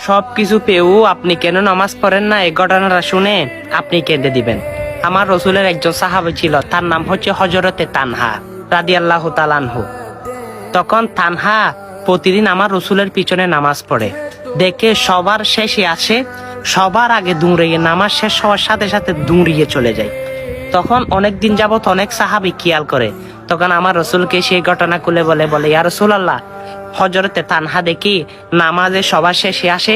সবকিছু পেয়েও আপনি কেন নামাজ পড়েন না? এই ঘটনাটা শুনে আপনি কেঁদে দিবেন। আমার রসুলের একজন সাহাবী ছিল, তার নাম হচ্ছে হযরতে তানহা রাদিয়াল্লাহু তাআলা আনহু। তখন তানহা প্রতিদিন আমার রসুলের পিছনে নামাজ পড়ে, দেখে সবার শেষে আসে, সবার আগে দৌড়িয়ে নামাজ শেষ হওয়ার সাথে সাথে দৌড়িয়ে চলে যায়। তখন অনেক দিন যাবত অনেক সাহাবী খেয়াল করে, তখন আমার রসুলকে সেই ঘটনা খুলে বলে ইয়া রাসূলুল্লাহ, হযরতে তানহা দেখি নামাজে সবার শেষে আসে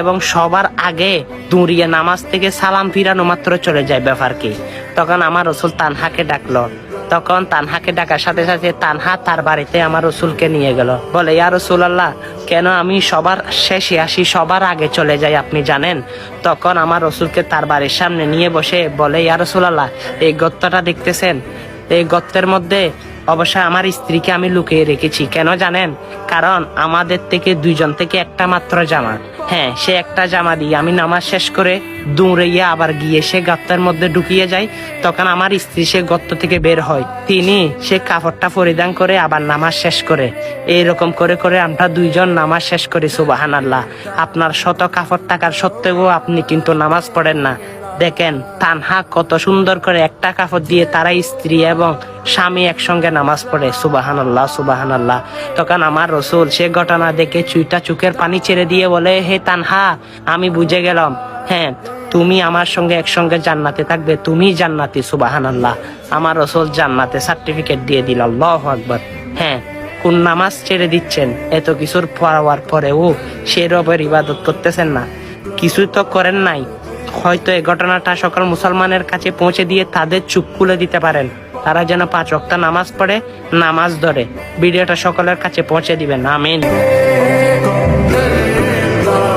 এবং সবার আগে দৌড়িয়ে নামাজ থেকে সালাম ফিরানো মাত্র চলে যায়, ব্যাপার কি? তখন আমার রসুল তানহাকে ডাকলো। তখন তানহাকে ডাকার সাথে সাথে তানহা তার বাড়িতে আমার রসুলকে নিয়ে গেল। বলে ইয়া রাসূলুল্লাহ, কেন আমি সবার শেষে আসি, সবার আগে চলে যাই আপনি জানেন? তখন আমার রসুলকে তার বাড়ির সামনে নিয়ে বসে বলে ইয়া রাসূলুল্লাহ, এই গর্তটা দেখতেছেন? এই গর্তের মধ্যে অবশ্যই আমার স্ত্রীকে আমি লুকিয়ে রেখেছি। কেন জানেন? কারণ আমাদের থেকে দুইজন থেকে একটা মাত্র জামা, হ্যাঁ সে একটা জামা দিয়ে আমি নামাজ শেষ করে দৌড়াইয়া আবার গিয়ে সে গর্তের মধ্যে ঢুকিয়ে যাই। তখন আমার স্ত্রী সে গর্ত থেকে বের হয়, তিনি সে কাপড়টা পরিধান করে আবার নামাজ শেষ করে। এইরকম করে করে আমরা দুইজন নামাজ শেষ করি। সুবহানাল্লাহ। আপনার শত কাপড় থাকার সত্ত্বেও আপনি কিন্তু নামাজ পড়েন না। দেখেন তানহা কত সুন্দর করে একটা কাপড় দিয়ে তারা স্ত্রী এবং স্বামী একসঙ্গে নামাজ পড়ে। সুবহানাল্লাহ, সুবহানাল্লাহ। তখন আমার রসুল সে ঘটনা দেখে চুইটা চোখের পানি ছেড়ে দিয়ে বলে, হে তানহা, আমি বুঝে গেলাম, হ্যাঁ তুমি আমার সঙ্গে একসঙ্গে জান্নাতে থাকবে, তুমি জান্নাতি। সুবহানাল্লাহ। আমার রসুল জান্নাতে সার্টিফিকেট দিয়ে দিল। আল্লাহু আকবার। হ্যাঁ, কোন নামাজ ছেড়ে দিচ্ছেন? এত কিছুর পাওয়ার পরেও সে রবের ইবাদত করতেছেন না, কিছু তো করেন নাই। হয়তো এই ঘটনাটা সকল মুসলমানের কাছে পৌঁছে দিয়ে তাদের চুপ খুলে দিতে পারেন, তারা যেন 5 ওয়াক্ত নামাজ পড়ে, নামাজ ধরে। ভিডিওটা সকলের কাছে পৌঁছে দিবেন। আমিন।